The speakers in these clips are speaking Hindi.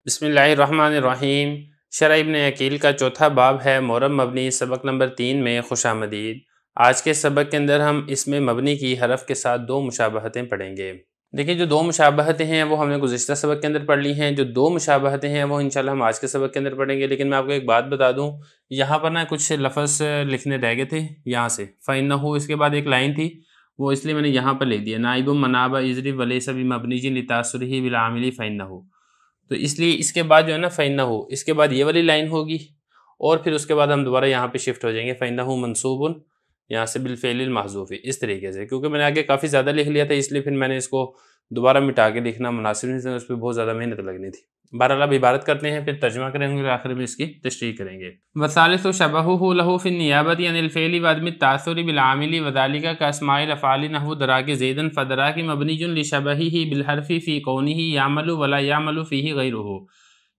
बिस्मिल्लाहिर्रहमानिर्रहीम। शरह इब्न अकील का चौथा बाब है मुअर्रब मबनी। सबक नंबर 3 में खुशामदीद। आज के सबक के अंदर हम इसमें मबनी की हरफ के साथ दो मुशाबहतें पढ़ेंगे। देखिए, जो दो मुशाबहतें हैं वो हमने गुज़िश्ता सबक के अंदर पढ़ ली हैं। जो दो मुशाबहतें हैं वो इंशाल्लाह हम आज के सबक के अंदर पढ़ेंगे। लेकिन मैं आपको एक बात बता दूँ, यहाँ पर ना कुछ लफ्ज़ लिखने रह गए थे। यहाँ से फ़इन्नहु इसके बाद एक लाइन थी, वो इसलिए मैंने यहाँ पर लिख दिया। नाइबुम मनाबा इज़री वलैसा बिमबनिय्यिन लितासुरिही बिल आमिली फ़इन्नहु। तो इसलिए इसके बाद जो है ना फ़इन्नहु, इसके बाद ये वाली लाइन होगी और फिर उसके बाद हम दोबारा यहाँ पे शिफ्ट हो जाएंगे। फ़इन्नहु मंसूबुन, यहाँ से बिल फ़िअलिल महज़ूफ़ी, इस तरीके से। क्योंकि मैंने आगे काफ़ी ज़्यादा लिख लिया था, इसलिए फिर मैंने इसको दोबारा मिटा के लिखना मुनासिब नहीं था, उस पर बहुत ज़्यादा मेहनत लगनी थी। बहरहाल अब इबारत करते हैं, फिर तर्जुमा करेंगे और आखिर में इसकी तशरीह करेंगे। वसालिसु शबहुहु लहु फ़िन नियाबति अनिल फ़िअलि व अदमि तासुरि बिल आमिली व ज़ालिका कअस्माइल अफ़आलि नहवु दराकि ज़ैदन फ़दराकि मबनियुन लिशबहिही बिल हर्फ़ि फ़ी कौनिही यामलु वला यामलु फ़ीही गैरुहु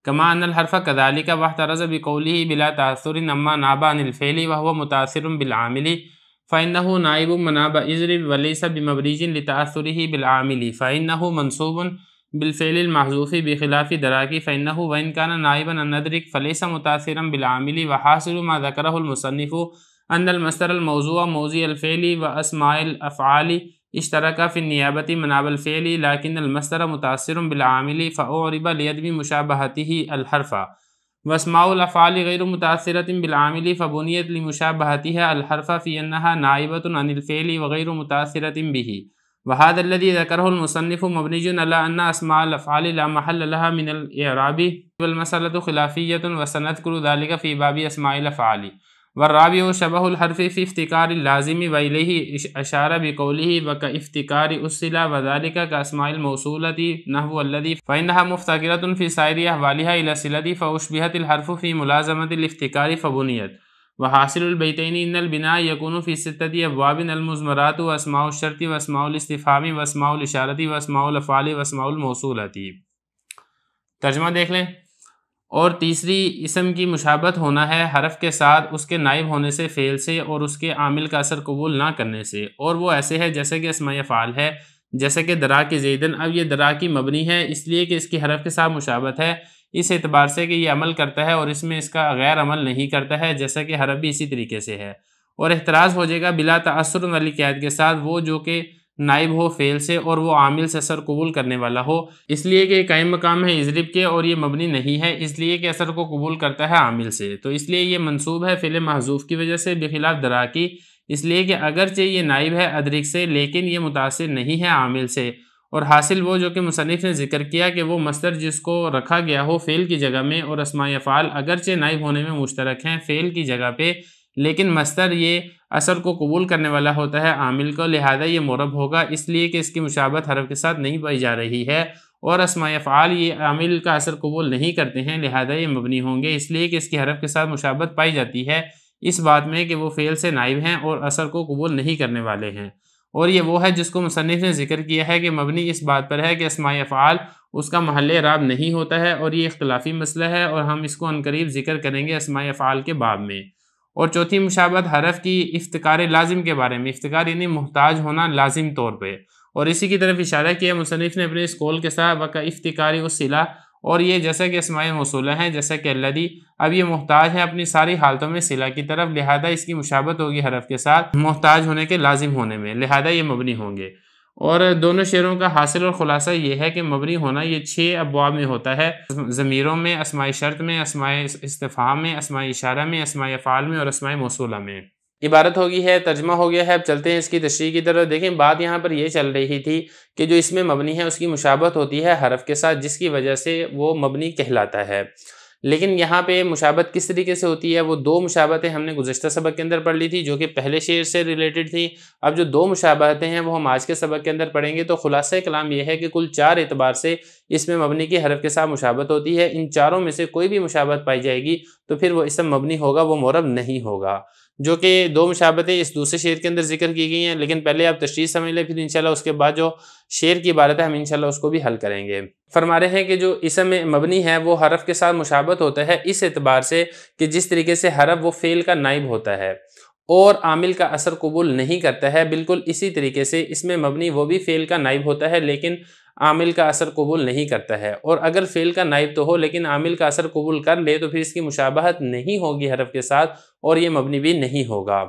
कमा अन्नल हर्फ़ कज़ालिका वहतरज़ बिक़ौलिही बिला तासुरिन अम्मा नाबा अनिल फ़िअलि व हुवा मुतासिरुन बिल आमिली फ़इन्नहु नाइबुम मनाबा इज़्रि वलैसा बिमबनिय्यिन लितासुरिही बिल आमिली फ़इन्नहु मंसूबुन बिलफ़िअलिल महज़ूफ़ि बिख़िलाफ़ि दराकी फ़इन्नहु व इन कान नाइबन अन नदरिक फ़लैसा मुतासिरन बिल आमिली व हासिलु मा ज़करहुल मुसन्निफ़ु अन्नल मस्दरल मौज़ूअ मौज़िअल फ़िअलि व अस्माइल अफ़आलि इश्तरका फ़िन नियाबति मनाबल फ़िअलि लाकिन्नल मस्दर मुतासिरुन बिल आमिली फ़उरिबा लिअदमी मुशाबहतिही अल हर्फ़ा व अस्माउल अफ़आलि गैरु मुतासिरतिन बिल आमिली फ़बुनियत लिमुशाबहतिहा अल हर्फ़ा फ़ी अन्नहा नाइबतुन अनिल फ़िअलि व गैरु मुतासिरतिन बिही वहाद अल्लज़ी ज़करहुल मुसन्निफ़ु मबनियुन अला अन्ना अस्माअल अफ़आलि ला महल्ल लहा मिनल इअराबी वल मसअलतु ख़िलाफ़िय्यतुन व सनज़कुरु ज़ालिका फ़ी बाबि अस्माइल अफ़आलि वर्राबिउ शबहुल हर्फ़ि फ़ी इफ़्तिकारिल लाज़िमी व इलैहि अशारा बिक़ौलिही व कइफ़्तिकारी उस्सिला व ज़ालिका कअस्माइल मौसूलति नहवु अल्लज़ी फ़इन्नहा मुफ़्तक़िरतुन फ़ी साइरि अहवालिहा इला सिलति फ़उश्बिहतिल हर्फ़ु फ़ी मुलाज़मतिल इफ़्तिकारी फ़बुनियत व हासिलुल बैतैनि इन्नल बिना यकूनु फ़ी सित्तति अब्वाबिन अल मुज़मरातु व अस्माउश शर्ति व अस्माउल इस्तिफ़हामी व अस्माउल इशारति व अस्माउल अफ़आलि व अस्माउल मौसूलति। तर्जुमा देख लें। और तीसरी इसम की मुशाबत होना है हरफ के साथ उसके नाइब होने से, फ़ेल से और उसके आमिल का असर कबूल ना करने से। और वो ऐसे है जैसे कि अस्माए फ़ाल है, जैसे कि दरा की ज़ैदन। अब ये दरा की मबनी है इसलिए कि इसकी हरफ के साथ मुशाबत है, इस एतबार से कि ये अमल करता है और इसमें इसका गैर अमल नहीं करता है, जैसा कि हरफ भी इसी तरीके से है। और एहतराज़ हो जाएगा बिला तअस्सुर वाली कैद के साथ, वो जो कि नाइब हो फ़ेल से और वो आमिल से असर कबूल करने वाला हो, इसलिए कि कायम मकाम है इज़रिब के और ये मबनी नहीं है, इसलिए कि असर को कबूल करता है आमिल से। तो इसलिए ये मंसूब है फ़िल महज़ूफ़ की वजह से बिखिलाफ़ दरा की, इसलिए कि अगरचे ये नाइब है अदरिक से लेकिन ये मुतासिर नहीं है आमिल से। और हासिल वो जो कि मुसन्निफ़ ने ज़िक्र किया कि वो मस्दर जिसको रखा गया हो फ़ेल की जगह में और अस्माए अफ़आल अगरचे नाइब होने में मुश्तरक हैं फ़ेल की जगह पे, लेकिन मस्दर ये असर को कबूल करने वाला होता है आमिल को, लिहाजा ये मुरब होगा, इसलिए कि इसकी मुशाबत हरफ के साथ नहीं पाई जा रही है। और अस्माए अफ़आल ये आमिल का असर कबूल नहीं करते हैं, लिहाजा ये मबनी होंगे, इसलिए कि इसकी हरफ के साथ मुशाबत पाई जाती है इस बात में कि वो फ़ेल से नाइब हैं और असर को कबूल नहीं करने वाले हैं। और ये वो है जिसको मुसन्निफ़ ने ज़िक्र किया है कि मबनी इस बात पर है कि अस्माए अफ़आल उसका महल इराब नहीं होता है, और ये इख्तिलाफ़ी मसला है और हम इसको अनकरीब ज़िक्र करेंगे अस्माए अफ़आल के बाब में। और चौथी मुशाबत हरफ की इफ्तिकार लाजिम के बारे में, इफ्तिकार यानी मुहताज होना लाजिम तौर पे, और इसी की तरफ इशारा किया मुसन्निफ़ ने अपने इस कौल के साथ वका इफ्तिकारी उस्सिला। और ये जैसा कि अस्माए मौसूला हैं, जैसा कि अल्लज़ी, अब ये मुहताज है अपनी सारी हालतों में सिला की तरफ, लिहाजा इसकी मुशाबत होगी हरफ के साथ मुहताज होने के लाजिम होने में, लिहाजा ये मबनी होंगे। और दोनों शेरों का हासिल और ख़ुलासा ये है कि मबनी होना ये 6 अबवाब में होता है, ज़मीरों में, अस्माए शर्त में, अस्माए इस्तिफ़हाम में, अस्माए इशारा में, अस्माए अफ़आल में और अस्माए मौसूला में। इबारत हो गई है, तर्जुमा हो गया है। अब चलते हैं इसकी तशरीह की तरफ। देखें, बात यहाँ पर ये चल रही थी कि जो इसमें मबनी है उसकी मुशाबत होती है हरफ के साथ, जिसकी वजह से वो मबनी कहलाता है। लेकिन यहाँ पे मुशाबत किस तरीके से होती है, वो दो मुशाबतें हमने गुज़िश्ता सबक के अंदर पढ़ ली थी जो कि पहले शेर से रिलेटेड थी। अब जो दो मुशाबहतें हैं वो हम आज के सबक के अंदर पढ़ेंगे। तो खुलासा कलाम ये है कि कुल 4 एतबार से इसमें मबनी की हरफ के साथ मुशाबत होती है। इन चारों में से कोई भी मुशाबत पाई जाएगी तो फिर वो इसम मबनी होगा, वो मुरब नहीं होगा। जो कि दो मुशाबतें इस दूसरे शेर के अंदर जिक्र की गई हैं। लेकिन पहले आप तशरीह समझ लें, फिर इंशाल्लाह उसके बाद जो शेर की इबारत है हम इंशाल्लाह उसको भी हल करेंगे। फरमा रहे हैं कि जो इसम मबनी है वो हरफ के साथ मुशाबत होता है इस एतबार से कि जिस तरीके से हरफ वो फ़ेल का नाइब होता है और आमिल का असर कबूल नहीं करता है, बिल्कुल इसी तरीके से इसमें मबनी वो भी फ़ेल का नाइब होता है लेकिन आमिल का असर कबूल नहीं करता है। और अगर फ़ेल का नाइब तो हो लेकिन आमिल का असर कबूल कर ले तो फिर इसकी मुशाबहत नहीं होगी हरफ के साथ और ये मबनी भी नहीं होगा।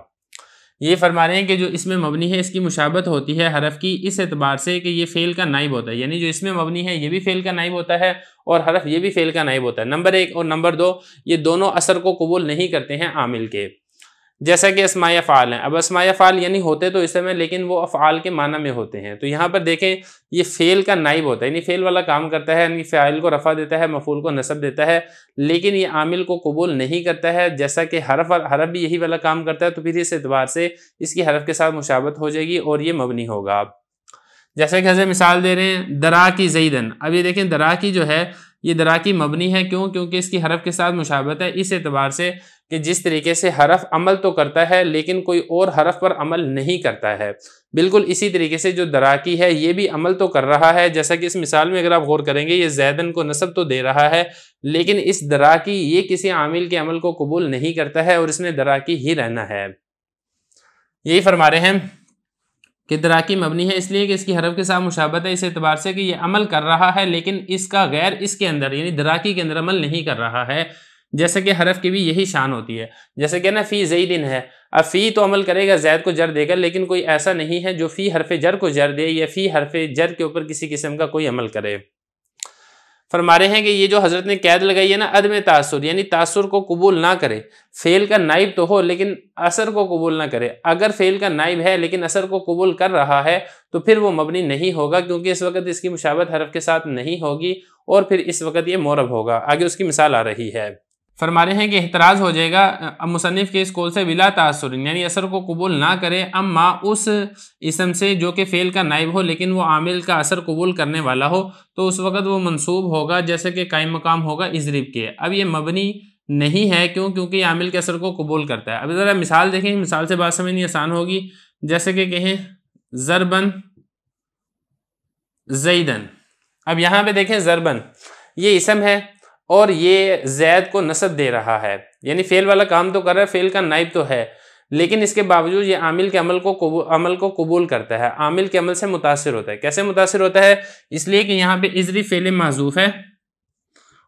ये फरमा रहे हैं कि जो इसमें मबनी है इसकी मुशाबत होती है हरफ की इस एतबार से कि ये फ़ेल का नाइब होता है, यानी जो इसमें मबनी है ये भी फ़ेल का नाइब होता है और हरफ ये भी फ़ेल का नाइब होता है। नंबर 1 और नंबर 2 ये दोनों असर को कबूल नहीं करते हैं आमिल के, जैसा कि अस्माए अफ़आल हैं। अब अस्माए अफ़आल यानी होते तो इसम है लेकिन वो अफ़आल के माना में होते हैं। तो यहाँ पर देखें ये फ़ेल का नाइब होता है, यानी फ़ेल वाला काम करता है, यानी फ़ाइल को रफ़ा देता है, मफ़ूल को नसब देता है, लेकिन ये आमिल को कबूल नहीं करता है। जैसा कि हरफ भी यही वाला काम करता है तो फिर इस एतबार से इसकी हरफ के साथ मुशाबत हो जाएगी और ये मबनी होगा। जैसे कि हज़रत मिसाल दे रहे हैं दरा की ज़ैदन। अब ये देखें दरा की जो है ये दरा की मबनी है, क्यों? क्योंकि इसकी हरफ के साथ मुशाबत है इस एतबार से कि जिस तरीके से हरफ अमल तो करता है लेकिन कोई और हरफ पर अमल नहीं करता है। बिल्कुल इसी तरीके से जो दराकी है ये भी अमल तो कर रहा है, जैसा कि इस मिसाल में अगर आप गौर करेंगे ये ज़ैदन को नसब तो दे रहा है लेकिन इस दराकी ये किसी आमिल के अमल को कबूल नहीं करता है और इसने दराकी ही रहना है। यही फरमा रहे हैं कि दराकी मबनी है इसलिए कि इसकी हरफ के साथ मुशाबत है इस एतबार से कि ये अमल कर रहा है लेकिन इसका गैर इसके अंदर यानी दराकी के अंदर अमल नहीं कर रहा है। जैसे कि हरफ की भी यही शान होती है, जैसे कि ना फ़ी ज़ैदिन है। अब फ़ी तो अमल करेगा, ज़ैद को जर देगा, लेकिन कोई ऐसा नहीं है जो फ़ी हरफ जर को जर दे या फ़ी हरफ जर के ऊपर किसी किस्म का कोई अमल करे। फरमा रहे हैं कि ये जो हज़रत ने कैद लगाई है ना अदम तासुर, यानी तासुर को कबूल ना करे। फ़ेल का नाइब तो हो लेकिन असर को कबूल ना करे। अगर फ़ेल का नाइब है लेकिन असर को कबूल कर रहा है तो फिर वो मबनी नहीं होगा, क्योंकि इस वक्त इसकी मुशाबत हरफ के साथ नहीं होगी और फिर इस वक्त ये मोरब होगा। आगे उसकी मिसाल आ रही है। फरमा रहे हैं कि एहतराज हो जाएगा मुसन्निफ के इस कौल से बिला तासुर, यानी असर को कबूल ना करे अम्मा उस इसम से जो कि फ़ेल का नाइब हो लेकिन वो आमिल का असर कबूल करने वाला हो, तो उस वक़्त वो मंसूब होगा जैसे कि कायम मकाम होगा इज़रिब के। अब ये मबनी नहीं है, क्यों? क्योंकि आमिल के असर को कबूल करता है। अब ज़रा मिसाल देखें, मिसाल से बात समझनी आसान होगी। जैसे कि कहें ज़रबन ज़ैदन। अब यहाँ पे देखें ज़रबन ये इसम है और ये ज़ैद को नसब दे रहा है, यानी फ़ेल वाला काम तो कर रहा है, फ़ेल का नाइब तो है, लेकिन इसके बावजूद ये आमिल के अमल को कबूल करता है, आमिल के अमल से मुतासिर होता है। कैसे मुतासिर होता है? इसलिए कि यहाँ पे इज़री फ़ेल महज़ूफ़ है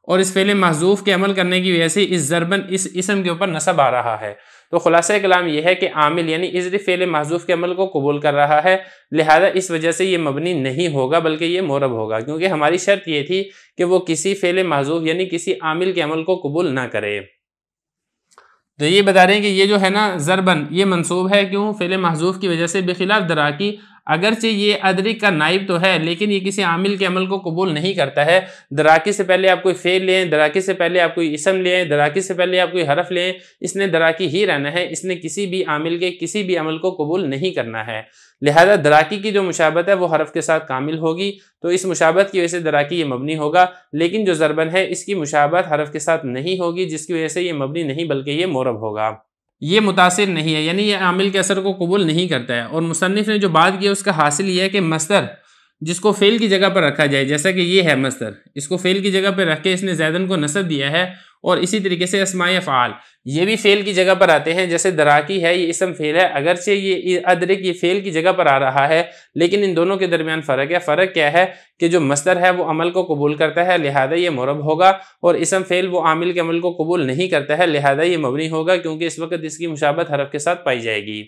और इस फ़ेल महज़ूफ़ के अमल करने की वजह से इस ज़रबन इस इसम के ऊपर नसब आ रहा है। तो खुलासा कलाम यह है कि आमिल यानी इज़री फ़ेल महज़ूफ़ के अमल को कबूल कर रहा है, लिहाजा इस वजह से ये मबनी नहीं होगा बल्कि ये मोरब होगा, क्योंकि हमारी शर्त ये थी कि वो किसी फ़ेल महज़ूफ़ यानी किसी आमिल के अमल को कबूल ना करे। तो ये बता रहे हैं कि ये जो है ना ज़रबन ये मंसूब है, क्यों? फ़ेल महज़ूफ़ की वजह से, बेखिलाफ़ दराकी अगरचे ये अदरिक का नाइब तो है लेकिन ये किसी आमिल के अमल को कबूल नहीं करता है। दराकी से पहले आप कोई फ़ेल लें, दराकी से पहले आप कोई इसम लें, दराकी से पहले आप कोई हरफ लें, इसने दराकी ही रहना है, इसने किसी भी आमिल के किसी भी अमल को कबूल नहीं करना है। लिहाजा दराकी की जो मुशाबत है वो हरफ के साथ कामिल होगी, तो इस मुशाबत की वजह से दराकी ये मबनी होगा। लेकिन जो ज़रबन है इसकी मुशाबत हरफ के साथ नहीं होगी, जिसकी वजह से ये मबनी नहीं बल्कि ये मोरब होगा। ये मुतासिर नहीं है, यानी ये आमिल के असर को कबूल नहीं करता है। और मुसन्निफ ने जो बात की है उसका हासिल ये है कि मस्दर जिसको फ़ेल की जगह पर रखा जाए, जैसा कि ये है मस्दर, इसको फ़ेल की जगह पर रख के इसने ज़ैदन को नसब दिया है, और इसी तरीके से अस्माए अफ़आल ये भी फ़ेल की जगह पर आते हैं। जैसे दराकी है ये इसम फ़ेल है, अगरचे ये अदरिक ये फ़ेल की जगह पर आ रहा है, लेकिन इन दोनों के दरमियान फ़र्क है। फ़र्क क्या है कि जो मस्दर है वो अमल को कबूल करता है, लिहाजा ये मुरब होगा, और इसम फ़ेल वो आमिल के अमल को कबूल नहीं करता है, लिहाजा ये मबनी होगा, क्योंकि इस वक्त इसकी मुशाबत हरफ के साथ पाई जाएगी।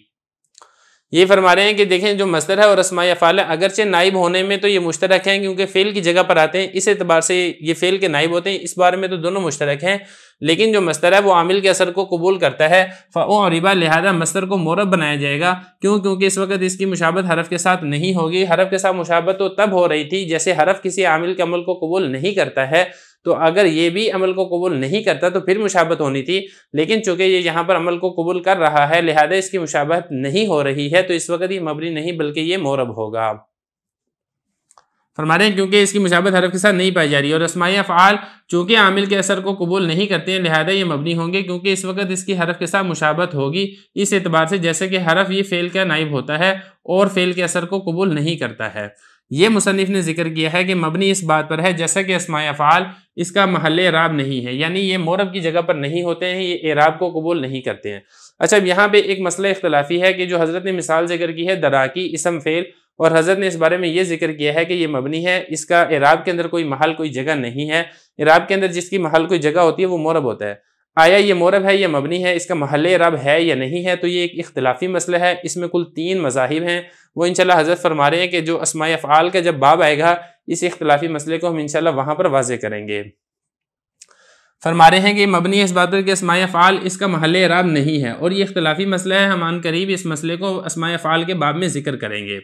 ये फरमा रहे हैं कि देखें जो मस्दर है और अस्माए अफ़आल है, अगरचे नाइब होने में तो ये मुश्तरक हैं क्योंकि फ़ेल की जगह पर आते हैं, इस एतबार से ये फ़ेल के नाइब होते हैं, इस बारे में तो दोनों मुश्तरक हैं। लेकिन जो मस्दर है वो आमिल के असर को कबूल करता है, फ़अरिबा, लिहाजा मस्दर को मोरब बनाया जाएगा। क्यों? क्योंकि इस वक्त इसकी मुशाबत हरफ के साथ नहीं होगी। हरफ के साथ मुशाबत तो तब हो रही थी जैसे हरफ किसी आमिल के अमल को कबूल नहीं करता है, तो अगर ये भी अमल को कबूल नहीं करता तो फिर मुशाबत होनी थी, लेकिन चूंकि ये यहाँ पर अमल को कबूल कर रहा है लिहाजा इसकी मुशाबत नहीं हो रही है, तो इस वक्त ये मबनी नहीं बल्कि ये मोरब होगा। फरमा रहे हैं क्योंकि इसकी मुशाबत हरफ के साथ नहीं पाई जा रही, और अस्माए अफ़आल चूंकि आमिल के असर को कबूल नहीं करते हैं लिहाजा ये मबनी होंगे, क्योंकि इस वक्त इसकी हरफ के साथ मुशाबत होगी इस एतबार से जैसे कि हरफ ये फ़ेल का नाइब होता है और फ़ेल के असर को कबूल नहीं करता है। ये मुसन्निफ ने जिक्र किया है कि मबनी इस बात पर है जैसा कि अस्माए अफ़आल इसका महल एराब नहीं है, यानी ये मोरब की जगह पर नहीं होते हैं, ये एराब को कबूल नहीं करते हैं। अच्छा, अब यहाँ पे एक मसला इख्तलाफी है कि जो हज़रत ने मिसाल जिक्र की है दराकी इसम फ़ेल और हज़रत ने इस बारे में ये जिक्र किया है कि ये मबनी है, इसका इराब के अंदर कोई महल कोई जगह नहीं है। इराब के अंदर जिसकी महल कोई जगह होती है वो मोरब होता है। आया ये मोरब है या मबनी है, इसका महल इराब है या नहीं है, तो ये एक इख्तिलाफी मसला है। इसमें कुल 3 मज़ाहिब हैं। वो इंशाल्लाह हज़रत फरमा रहे हैं कि जो अस्माए अफ़आल का जब बाब आएगा इस इख्तिलाफी मसले को हम इंशाल्लाह वहाँ पर वाज़े करेंगे। फरमा रहे हैं कि मबनी है इस बात पर कि अस्माए अफ़आल इसका महल इराब नहीं है, और ये इख्तिलाफी मसला है। हम आन करीब इस मसले को अस्माए अफ़आल के बाब में जिक्र करेंगे।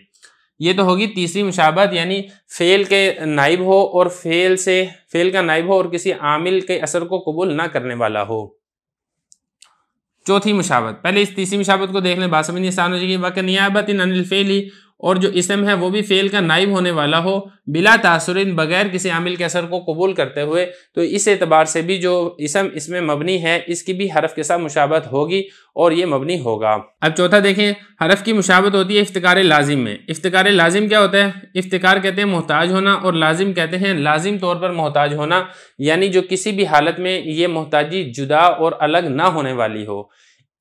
ये तो होगी तीसरी मुशाबहत, यानी फ़ेल के नाइब हो और फ़ेल का नाइब हो और किसी आमिल के असर को कबूल ना करने वाला हो। चौथी मुशाबहत, पहले इस तीसरी मुशाबहत को देख लें, बात समझनी आसान हो जाएगी। वक़ नियाबतिन अनिल फ़ेली, और जो इसम है वो भी फ़ेल का नाइब होने वाला हो, बिला तासुरिन, बगैर किसी आमिल के असर को कबूल करते हुए, तो इस एतबार से भी जो इसम इसमें मबनी है इसकी भी हरफ के साथ मुशाबहत होगी और ये मबनी होगा। अब चौथा देखें, हरफ की मुशाबहत होती है इफ्तिकार लाजिम में। इफ्तिकार लाजिम क्या होता है? इफ्तिकार कहते हैं मोहताज होना, और लाजिम कहते हैं लाजिम तौर पर मोहताज होना, यानी जो किसी भी हालत में ये मोहताजी जुदा और अलग ना होने वाली हो।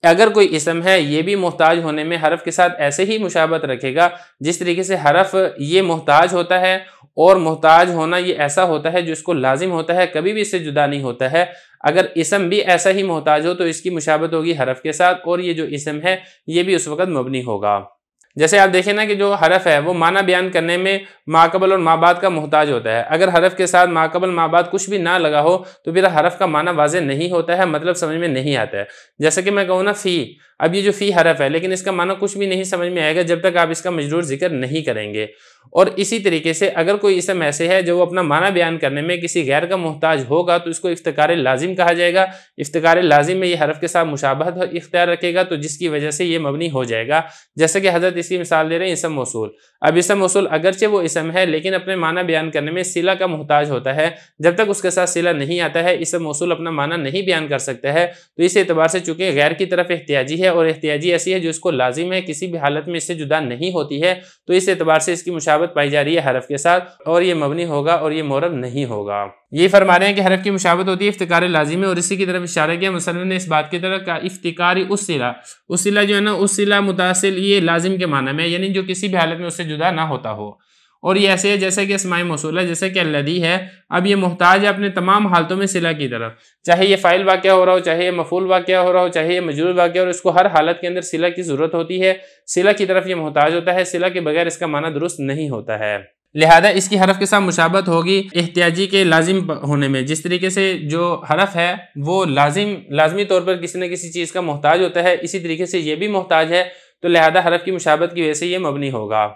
अगर कोई इसम है ये भी मोहताज होने में हरफ के साथ ऐसे ही मुशाबहत रखेगा जिस तरीके से हरफ ये मोहताज होता है, और मोहताज होना ये ऐसा होता है जो इसको लाजिम होता है, कभी भी इससे जुदा नहीं होता है। अगर इसम भी ऐसा ही मोहताज हो तो इसकी मुशाबहत होगी हरफ के साथ, और ये जो इसम है ये भी उस वक्त मबनी होगा। जैसे आप देखें ना कि जो हरफ है वो माना बयान करने में माकबल और माबाद का मोहताज होता है। अगर हरफ के साथ माकबल माबाद कुछ भी ना लगा हो तो फिर हरफ का माना वाज़े नहीं होता है, मतलब समझ में नहीं आता है। जैसे कि मैं कहूँ ना फ़ी, अब ये जो फ़ी हरफ है लेकिन इसका माना कुछ भी नहीं समझ में आएगा जब तक आप इसका मजरूर जिक्र नहीं करेंगे। और इसी तरीके से अगर कोई इसम ऐसे है जो अपना माना बयान करने में किसी गैर का मोहताज होगा तो इसको इफ्तिकार लाजिम कहा जाएगा। इफ्तिकार लाजिम में ये हरफ के साथ मुशाबहत इख्तियार रखेगा तो जिसकी वजह से ये मबनी हो जाएगा। जैसे कि हज़रत इसकी मिसाल दे रहे हैं इसम मौसूल। अब इसम मौसूल अगरचे वो इसम है लेकिन अपने माना बयान करने में सिला का मोहताज होता है, जब तक उसके साथ सिला नहीं आता है इसम मौसूल अपना माना नहीं बयान कर सकता है। तो इस एतबार से चूंकि गैर की तरफ एहतियाजी है और एहतियाजी ऐसी है जो इसको लाजिम है, किसी भी हालत में इससे जुदा नहीं होती है, तो इस एतबार से इसकी मुशाबहत पाई जा रही है हरफ के साथ, और ये मबनी होगा और ये मोरब नहीं होगा। ये फरमा रहे हैं कि हरफ की मुशाबहत होती है इफ्तिकार लाजिम में, और इसी की तरफ इशारा किया मुसन्निफ ने इस बात की तरफ का इफ्तिकारी उस सिला जो है ना, उस सिला मुतासिल ये लाजिम के माना में, यानी जो किसी भी हालत में उससे जुदा ना होता हो। और ये ऐसे है जैसे कि अस्माए मौसूला, जैसे कि अल्लदी है। अब ये मोहताज है अपने तमाम हालतों में सिला की तरफ, चाहे ये फ़ाइल वाक़या हो रहा हो, चाहे ये मफ़ूल वाक़या हो रहा हो, चाहे ये मजरूर वाक़या हो रहा हो, इसको हर हालत के अंदर सिला की ज़रूरत होती है। सिला की तरफ ये मोहताज होता है, सिला के बगैर इसका माना दुरुस्त नहीं होता है। लिहाजा इसकी हरफ के साथ मुशाबहत होगी एहतियाजी के लाजिम होने में। जिस तरीके से जो हरफ है वो लाजमी तौर पर किसी न किसी चीज़ का मोहताज होता है, इसी तरीके से ये भी मोहताज है, तो लिहाजा हरफ की मुशाबहत की वजह से ये मबनी होगा।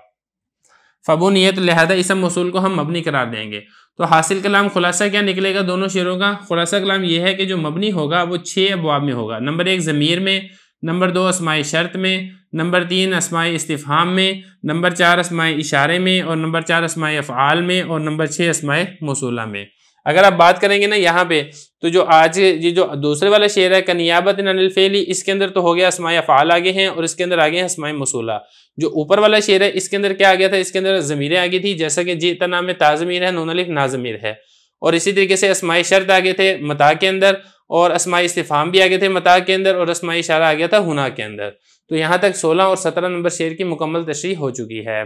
फ़बूनियत, लिहाजा इसम मौसूल को हम मबनी करार देंगे। तो हासिल कलाम खुलासा क्या निकलेगा दोनों शेरों का? खुलासा कलाम ये है कि जो मबनी होगा वो 6 अबवाब में होगा। नंबर 1 ज़मीर में, नंबर 2 अस्माए शर्त में, नंबर 3 अस्माए इस्तिफ़हाम में, नंबर 4 अस्माए इशारे में, और नंबर 4 अस्माए अफ़आल में, और नंबर 6 अस्माए मौसूला में। अगर आप बात करेंगे ना यहाँ पे, तो जो आज ये जो दूसरे वाला शेर है कनियाबतिन अनिल फ़ेली, इसके अंदर तो हो गया अस्माए अफ़आल आगे हैं और इसके अंदर आगे हैं अस्माए मौसूला। जो ऊपर वाला शेर है इसके अंदर क्या आ गया था? इसके अंदर ज़मीरें आ गई थी, जैसा कि जीता नाम में ताज़मीर है, नून अलिफ नाज़मीर है। और इसी तरीके से अस्माए शर्त आ गए थे मता के अंदर, और अस्माए इस्तिफ़हाम भी आ गए थे मता के अंदर, और अस्माए इशारा आ गया था हुना के अंदर। तो यहाँ तक 16 और 17 नंबर शेर की मुकम्मल तशरीह हो चुकी है।